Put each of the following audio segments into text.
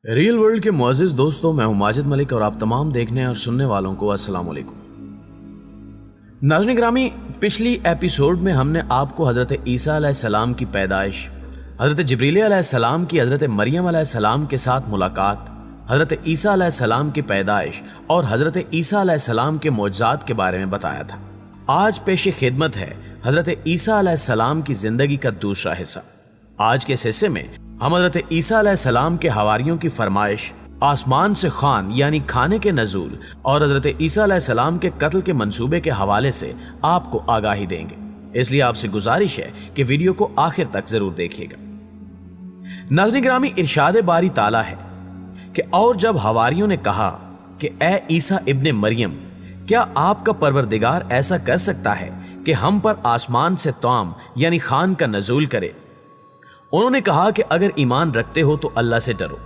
Real world के मुअज़्ज़िज़ दोस्तों, मैं हूं माजिद मलिक और आप तमाम देखने और सुनने वालों को अस्सलाम वालेकुम। नाज़रीन गिरामी, पिछली एपिसोड में हमने आपको हज़रत ईसा अलैहिस्सलाम की पैदाइश, हज़रत जिब्रील अलैहिस्सलाम की हज़रत मरियम अलैहिस्सलाम के साथ मुलाकात, हज़रत ईसा अलैहिस्सलाम की पैदाइश और हज़रत ईसा अलैहिस्सलाम के मोजज़ात के बारे में बताया था। आज पेश खिदमत है हज़रत ईसा अलैहिस्सलाम की ज़िंदगी का दूसरा हिस्सा। आज के इस हिस्से में हम हज़रत ईसा अलैहिस्सलाम के हवारियों की फरमाइश, आसमान से खान यानी खाने के नज़ूल और हज़रत ईसा अलैहिस्सलाम के कत्ल के मंसूबे के हवाले से आपको आगाही देंगे। इसलिए आपसे गुजारिश है कि वीडियो को आखिर तक जरूर देखिएगा। नाज़रीन गिरामी, इरशाद बारी ताला है कि और जब हवारियों ने कहा कि ए ईसा इब्ने मरियम, क्या आपका परवरदिगार ऐसा कर सकता है कि हम पर आसमान से तौम यानी खान का नज़ूल करे? उन्होंने कहा कि अगर ईमान रखते हो तो अल्लाह से डरो।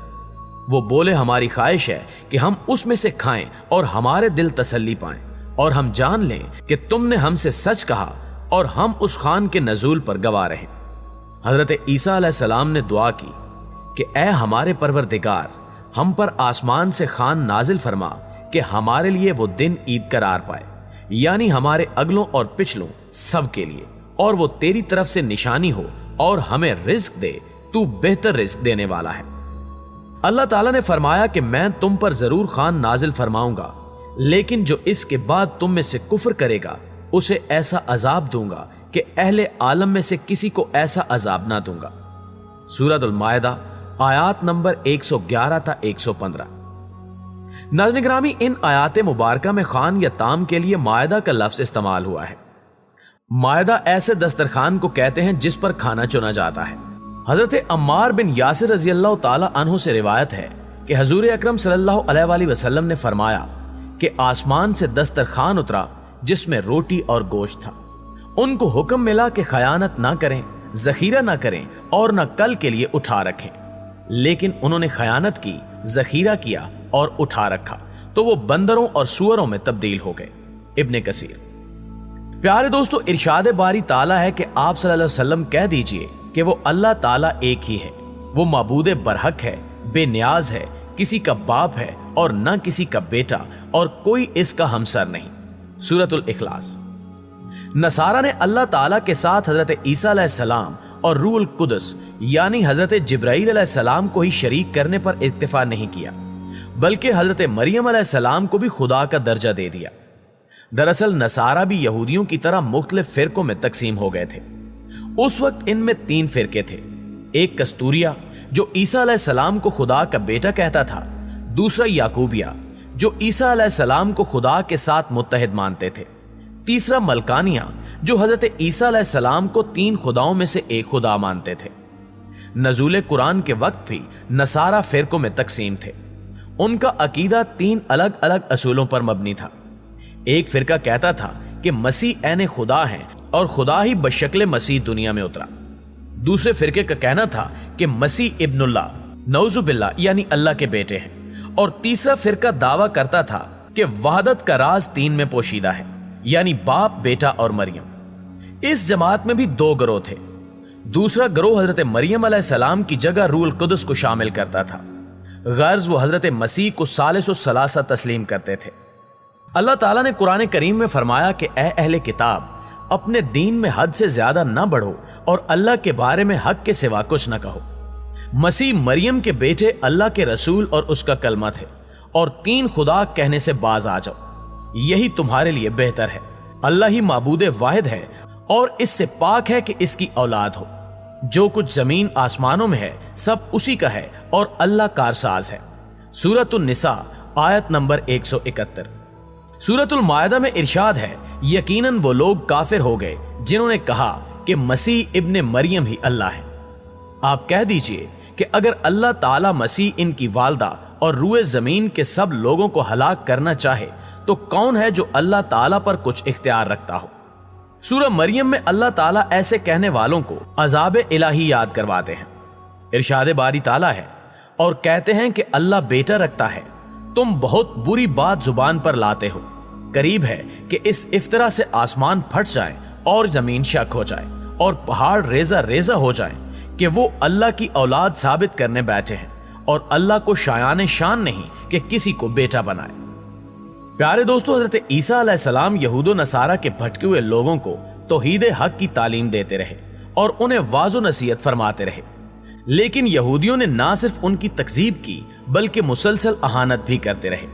वो बोले, हमारी ख्वाहिश है कि हम उसमें से खाएं और हमारे दिल तसल्ली पाएं और हम जान लें कि तुमने हमसे सच कहा और हम उस खान के नज़ूल पर गवाह रहे। हज़रत ईसा अलैहिस्सलाम ने दुआ की कि ए हमारे परवरदिगार, हम पर आसमान से खान नाजिल फरमा कि हमारे लिए वो दिन ईद करार पाए, यानी हमारे अगलों और पिछलों सब के लिए, और वो तेरी तरफ से निशानी हो और हमें रिज्क दे, तू बेहतर रिज्क देने वाला है। अल्लाह ताला ने फरमाया कि मैं तुम पर जरूर खान नाजिल फरमाऊंगा, लेकिन जो इसके बाद तुम में से कुफ्र करेगा उसे ऐसा अजाब दूंगा कि अहले आलम में से किसी को ऐसा अजाब ना दूंगा। सूरतुल माइदा आयात नंबर 111 था 115। नाज़रीन गिरामी, इन आयात मुबारका में खान या ताम के लिए मायदा का लफ्ज इस्तेमाल हुआ है। मायदा ऐसे दस्तरखान को कहते हैं जिस पर खाना चुना जाता है। हजरत अम्मार बिन यासिर रज़ी अल्लाह ताला अन्हु से रिवायत है कि हजूर अकरम सल्लल्लाहु अलैहि वसल्लम ने फरमाया कि आसमान से दस्तरखान उतरा जिसमें रोटी और गोश्त था। उनको हुक्म मिला कि खयानत ना करें, जखीरा ना करें और न कल के लिए उठा रखें, लेकिन उन्होंने खयानत की, जखीरा किया और उठा रखा तो वो बंदरों और सुअरों में तब्दील हो गए। इब्ने कसीर। प्यारे दोस्तों, इरशाद बारी ताला है कि आप सल्लल्लाहु अलैहि वसल्लम कह दीजिए कि वो अल्लाह ताला एक ही है, वो माबूद बरहक है, बेनियाज है, किसी का बाप है और न किसी का बेटा और कोई इसका हमसर नहीं। सूरतुल इखलास। नसारा ने अल्लाह ताला के साथ हजरत ईसा अलैहिस्सलाम और रूहुल कुदस यानी हजरत जिब्राईल अलैहिस्सलाम को ही शरीक करने पर इत्तिफा नहीं किया, बल्कि हजरत मरियम अलैहिस्सलाम को भी खुदा का दर्जा दे दिया। दरअसल नसारा भी यहूदियों की तरह मुख्तलिफ फिरकों में तकसीम हो गए थे। उस वक्त इनमें 3 फिरके थे। एक कस्तूरिया जो ईसा अलैहिस्सलाम को खुदा का बेटा कहता था, दूसरा याकूबिया जो ईसा अलैहिस्सलाम को खुदा के साथ मुत्तहिद मानते थे, तीसरा मलकानिया जो हजरत ईसा अलैहिस्सलाम को 3 खुदाओं में से एक खुदा मानते थे। नज़ूल कुरान के वक्त भी नसारा फिरकों में तकसीम थे। उनका अकीदा 3 अलग अलग असूलों पर मबनी था। एक फिरका कहता था कि मसीह ऐने खुदा हैं और खुदा ही बशक्ल मसीह दुनिया में उतरा। दूसरे फिरके का कहना था कि मसीह इब्नुल्लाह नौजुबिल्लाह यानी अल्लाह के बेटे हैं। और तीसरा फिरका दावा करता था कि वहदत का राज 3 में पोशीदा है, यानी बाप, बेटा और मरियम। इस जमात में भी 2 गिरोह थे। दूसरा गिरोह हजरत मरियम अलैहिस्सलाम की जगह रूहुल कुदस को शामिल करता था। गर्ज वो हजरत मसीह को सालिसु सलासा तस्लीम करते थे। अल्लाह ताला ने कुरान करीम में फरमाया कि ए अहले किताब, अपने दीन में हद से ज्यादा न बढ़ो और अल्लाह के बारे में हक के सिवा कुछ न कहो। मसीह मरियम के बेटे अल्लाह के रसूल और उसका कलमा थे और 3 खुदा कहने से बाज आ जाओ, यही तुम्हारे लिए बेहतर है। अल्लाह ही माबूद वाहिद है और इससे पाक है कि इसकी औलाद हो। जो कुछ जमीन आसमानों में है सब उसी का है और अल्लाह कारसाज है। सूरतुन निसा आयत नंबर 171। सूरतुल मायदा में इरशाद है, यकीनन वो लोग काफिर हो गए जिन्होंने कहा कि मसीह इब्ने मरियम ही अल्लाह है। आप कह दीजिए कि अगर अल्लाह ताला मसीह, इनकी वालदा और रूए जमीन के सब लोगों को हलाक करना चाहे तो कौन है जो अल्लाह ताला पर कुछ इख्तियार रखता हो। सूरह मरियम में अल्लाह ताला ऐसे कहने वालों को अजाब इलाही याद करवाते हैं। इरशाद बारी ताला है, और कहते हैं कि अल्लाह बेटा रखता है, तुम बहुत बुरी बात जुबान पर लाते हो। करीब है कि इस इफ्तरा से आसमान फट जाए और जमीन शक हो जाए और पहाड़ रेजा रेजा हो जाए कि वो अल्लाह की औलाद साबित करने बैठे हैं और अल्लाह को शायान शान नहीं कि किसी को बेटा बनाए। प्यारे दोस्तों, हजरत ईसा अलैहिस्सलाम यहूद व नसारा के भटके हुए लोगों को तौहीद हक की तालीम देते रहे और उन्हें वाज़ो नसीहत फरमाते रहे, लेकिन यहूदियों ने ना सिर्फ उनकी तकजीब की बल्कि मुसलसल अहानत भी करते रहे।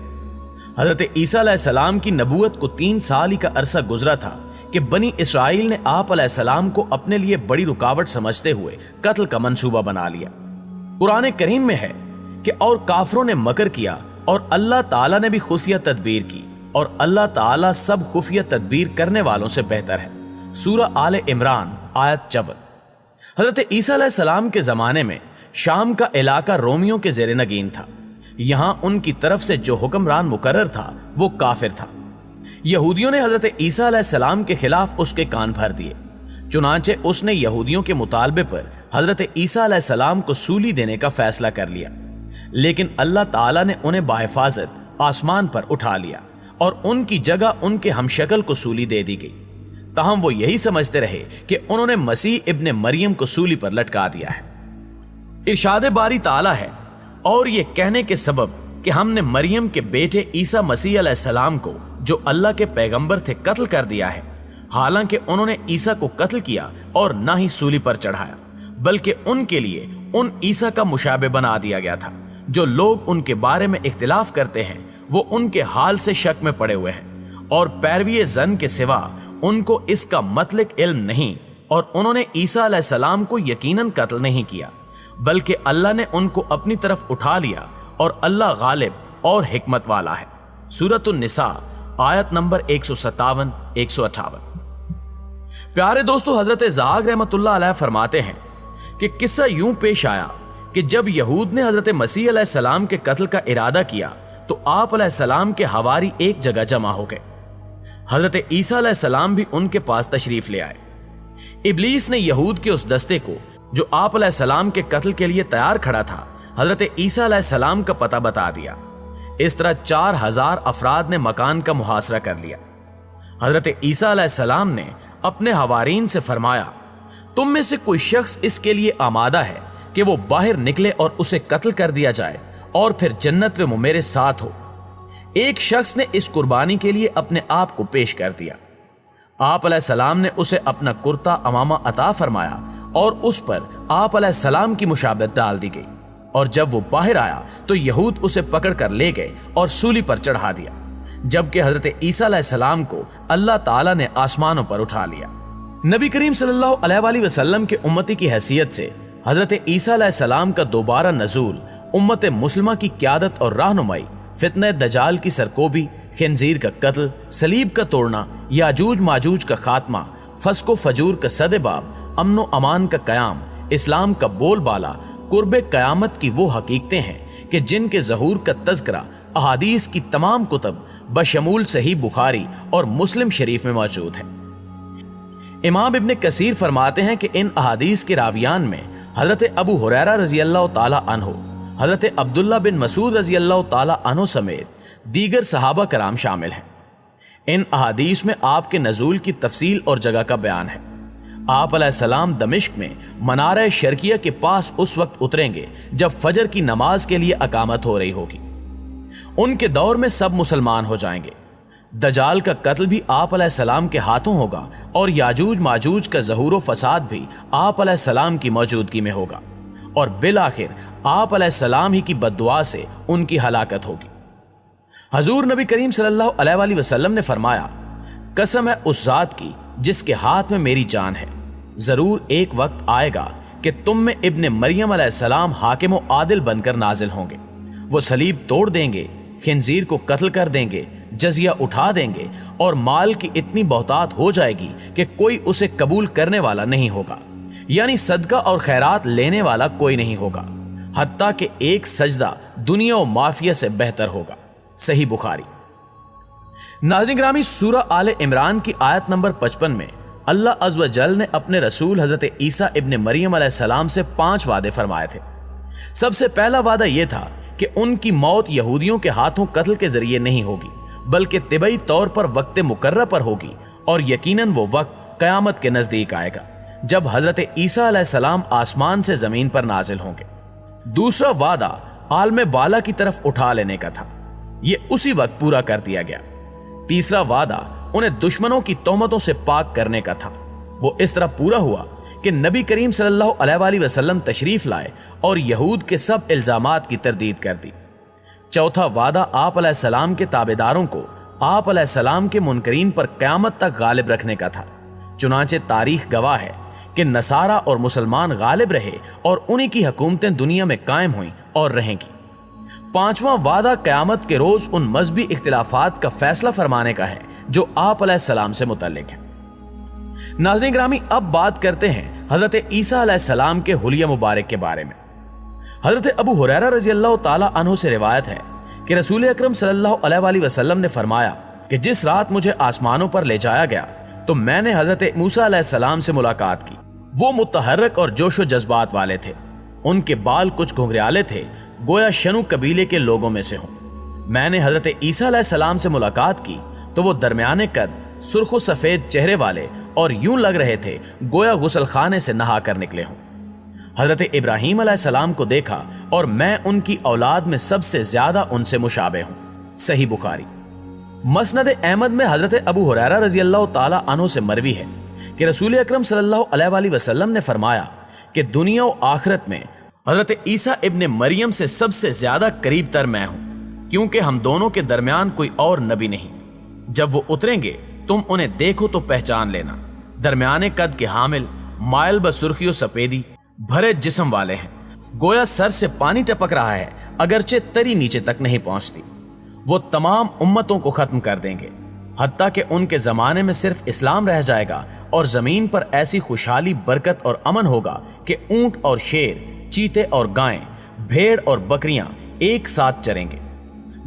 हजरत ईसा अलैहिस्सलाम की नबूवत को 3 साल ही का अरसा गुजरा था कि बनी इसराइल ने आप अलैहिस्सलाम को अपने लिए बड़ी रुकावट समझते हुए कत्ल का मंसूबा बना लिया। कुरान करीम में है कि और काफरों ने मकर किया और अल्लाह ताला ने भी खुफिया तदबीर की और अल्लाह ताला सब खुफिया तदबीर करने वालों से बेहतर है। सूरह आले इमरान आयत 54। हजरत ईसा अलैहिस्सलाम के जमाने में शाम का इलाका रोमियों के ज़ेरे नगीन था। यहां उनकी तरफ से जो हुक्मरान मुकर्रर था वो काफिर था। यहूदियों ने हजरत ईसा अलैहिस्सलाम के खिलाफ उसके कान भर दिए। चुनांचे उसने यहूदियों के मुतालबे पर हजरत ईसा अलैहिस्सलाम को सूली देने का फैसला कर लिया, लेकिन अल्लाह ताला ने उन्हें बाहिफाजत आसमान पर उठा लिया और उनकी जगह उनके हमशक्ल को सूली दे दी गई। ताहम वो यही समझते रहे कि उन्होंने मसीह इब्ने मरियम को सूली पर लटका दिया है। इरशाद बारी ताला है, और ये कहने के सबब कि हमने मरियम के बेटे ईसा मसीह अलैहिस्सलाम को जो अल्लाह के पैगंबर थे कत्ल कर दिया है, हालांकि उन्होंने ईसा को कत्ल किया और ना ही सूली पर चढ़ाया, बल्कि उनके लिए उन ईसा का मुशाबे बना दिया गया था। जो लोग उनके बारे में इख्तिलाफ करते हैं वो उनके हाल से शक में पड़े हुए हैं और पैरवी जन के सिवा उनको इसका मतलब इल्म नहीं, और उन्होंने ईसा अलैहिस्सलाम को यकीनन कत्ल नहीं किया, बल्कि अल्लाह ने उनको अपनी तरफ उठा लिया और अल्लाह गालिब और हिकमत वाला है। सूरतुन निसा आयत नंबर 157-158। प्यारे दोस्तों, हजरत ज़ाग रहमतुल्लाह अलैह फरमाते हैं कि किस्सा यूं पेश आया कि जब यहूद ने हजरत मसीह अलैहिस्सलाम के कत्ल का इरादा किया तो आप अलैहिस्सलाम के हवारी एक जगह जमा हो गए। हजरत ईसा अलैहिस्सलाम भी उनके पास तशरीफ ले आए। इब्लीस ने यहूद के उस दस्ते को जो आप अलैहिस्सलाम के कत्ल के लिए तैयार खड़ा था हजरत ईसा अलैहिस्सलाम का पता बता दिया। इस तरह 4000 अफराद ने मकान का मुहासरा कर लिया। हजरत ईसा अलैहिस्सलाम ने अपने हवारीन से फरमाया, तुम में से कोई शख्स इसके लिए आमादा है कि वो बाहर निकले और उसे कत्ल कर दिया जाए और फिर जन्नत में मेरे साथ हो। एक शख्स ने इस कुर्बानी के लिए अपने आप को पेश कर दिया। आप अलैहिस्सलाम ने उसे अपना कुर्ता अमामा अता फरमाया और उस पर आप अलैहिस्सलाम की मुशाबहत डाल दी गई, और जब वो बाहर आया तो यहूद उसे पकड़ कर ले गए और सूली पर चढ़ा दिया, जबकि हजरत ईसा अलैहिस्सलाम को अल्लाह ताला ने आसमानों पर उठा लिया। नबी करीम सल्लल्लाहु अलैहि वसल्लम के उम्मती की हैसियत से हजरत ईसा अलैहिस्सलाम का दोबारा नजूल, उम्मत मुस्लिमा की क़यादत और रहनुमाई, फितने दजाल की सरकोबी, खिंजीर का कत्ल, सलीब का तोड़ना, याजूज माजूज का खात्मा, फस्को फजूर का सदेबाब, अमनो अमान का कयाम, इस्लाम का बोलबाला, कुर्बे कयामत की वो हकीकतें हैं कि जिनके ज़हूर का तज़किरा अहादीस की तमाम कुतब बशमूल सही बुखारी और मुस्लिम शरीफ में मौजूद है। इमाम इब्ने कसीर फरमाते हैं कि इन अहादीस के रावियान में हजरत अबू हुरैरा रज़ी अल्लाह ताला अन्हु, हजरत अब्दुल्ला बिन मसूद रज़ी अल्लाह ताला अन्हु समेत दीगर सहाबा कराम शामिल हैं। इन अहादीस में आपके नज़ूल की तफसील और जगह का बयान है। आप अलैहिस्सलाम दमिश्क में मनारा शर्किया के पास उस वक्त उतरेंगे जब फजर की नमाज के लिए अकामत हो रही होगी। उनके दौर में सब मुसलमान हो जाएंगे। दजाल का कत्ल भी आप अलैहिस्सलाम के हाथों होगा और याजूज माजूज का ज़हूर व फसाद भी आप अलैहिस्सलाम की मौजूदगी में होगा, और बिलाखिर आप अलैहिस्सलाम ही की बद्दुआ से उनकी हलाकत होगी। हजूर नबी करीम सल्लल्लाहु अलैहि वसल्लम ने फरमाया, कसम है उस जात की जिसके हाथ में मेरी जान है, जरूर एक वक्त आएगा कि तुम में इब्ने मरियम अलैहिस्सलाम हाकिम व आदिल बनकर नाजिल होंगे। वो सलीब तोड़ देंगे, खिंजीर को कत्ल कर देंगे, जजिया उठा देंगे और माल की इतनी बहुतात हो जाएगी कि कोई उसे कबूल करने वाला नहीं होगा, यानी सदका और खैरात लेने वाला कोई नहीं होगा, हत्ता कि एक सजदा दुनिया और माफिया से बेहतर होगा। सही बुखारी। नाज़रीन गिरामी, सूरह आले इमरान की आयत नंबर 55 में अल्लाह अज़्ज़ व जल ने अपने रसूल हजरत ईसा इब्ने मरियम अलैहिस्सलाम से 5 वादे फरमाए थे। सबसे पहला वादा यह था कि उनकी मौत यहूदियों के हाथों कत्ल के जरिए नहीं होगी, बल्कि तिबई तौर पर वक्त मुकर्रर पर होगी, और यकीनन वो वक्त कयामत के नजदीक आएगा जब हजरत ईसा अलैहिस्सलाम आसमान से जमीन पर नाजिल होंगे। दूसरा वादा आलम बाला की तरफ उठा लेने का था। ये उसी वक्त पूरा कर दिया गया। तीसरा वादा उन्हें दुश्मनों की तोहमतों से पाक करने का था। वो इस तरह पूरा हुआ कि नबी करीम सल्लल्लाहु अलैहि वसल्लम तशरीफ लाए और यहूद के सब इल्जामात की तरदीद कर दी। चौथा वादा आप अलैहिस्सलाम के ताबेदारों को आप अलैहिस्सलाम के मुनकरीन पर क़यामत तक गालिब रखने का था। चुनांचे तारीख गवाह है कि नसारा और मुसलमान गालिब रहे और उन्हीं की हुकूमतें दुनिया में कायम हुई और रहेंगी। पांचवा वादा क़यामत के रोज उन मजहबी इख्तिलाफात का फैसला फरमाने का है जो आप अलैहिस्सलाम से मुतल्लिक है। नाज़रीन ग्रामी, अब बात करते हैं हजरत ईसा अलैहिस्सलाम के हुलिया मुबारक के बारे में। हजरत अबू हुरैरा रज़ी अल्लाह ताला अन्हु से रिवायत है कि रसूल अकरम सल्लल्लाहु अलैहि वसल्लम ने फरमाया कि जिस रात मुझे आसमानों पर ले जाया गया तो मैंने हजरत मूसा अलैहिस्सलाम से मुलाकात की। वो मुतहर्रक और जोशो जज्बात वाले थे। उनके बाल कुछ घुंघराले थे, गोया शनु कबीले के लोगों में से हों। मैंने हजरत ईसा अलैहिस्सलाम से मुलाकात की तो वो दरमियाने कद, सुर्ख सफेद चेहरे वाले और यूं लग रहे थे गोया गुसल खाने से नहा कर निकले हों। हजरत इब्राहीम अलैहिस्सलाम को देखा और मैं उनकी औलाद में सबसे ज्यादा उनसे मुशाबे हूं। सही बुखारी। मसनद अहमद में हजरत अबू हुरैरा रज़ी अल्लाह ताला अन्हु से मरवी है कि रसूल अकरम सल्लल्लाहु अलैहि वसल्लम ने फरमाया कि दुनिया और आखिरत में हजरत ईसा इब्ने मरियम से सबसे ज्यादा करीब तर मैं हूं, क्योंकि हम दोनों के दरमियान कोई और नबी नहीं। जब वो उतरेंगे तुम उन्हें देखो तो पहचान लेना। दरमियाने कद के हामिल, मायल ब सुर्खियों सफेदी, भरे जिस्म वाले हैं। गोया सर से पानी टपक रहा है, अगरचे तरी नीचे तक नहीं पहुंचती। वो तमाम उम्मतों को खत्म कर देंगे, हत्ता कि उनके जमाने में सिर्फ इस्लाम रह जाएगा और जमीन पर ऐसी खुशहाली, बरकत और अमन होगा कि ऊंट और शेर, चीते और गायें, भेड़ और बकरियां एक साथ चरेंगे।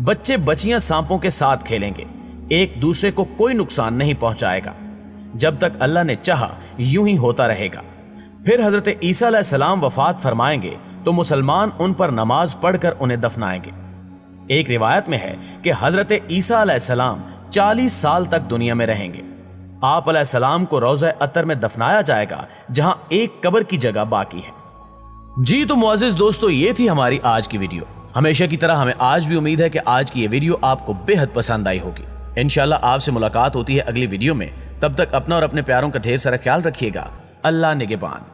बच्चे बच्चियां सांपों के साथ खेलेंगे, एक दूसरे को कोई नुकसान नहीं पहुंचाएगा। जब तक अल्लाह ने चाहा यूं ही होता रहेगा। फिर हजरत ईसा अलैहिस्सलाम वफात फरमाएंगे तो मुसलमान उन पर नमाज पढ़कर उन्हें दफनाएंगे। एक रिवायत में है कि हजरत ईसा अलैहिस्सलाम 40 साल तक दुनिया में रहेंगे। आप अलैहिस्सलाम को रोज़ा अतर में दफनाया जाएगा, जहां एक कब्र की जगह बाकी है। जी तो मुअज़्ज़िज़ दोस्तों, ये थी हमारी आज की वीडियो। हमेशा की तरह हमें आज भी उम्मीद है कि आज की ये वीडियो आपको बेहद पसंद आई होगी। इंशाल्लाह आपसे मुलाकात होती है अगली वीडियो में। तब तक अपना और अपने प्यारों का ढेर सारा ख्याल रखिएगा। अल्लाह निगहबान।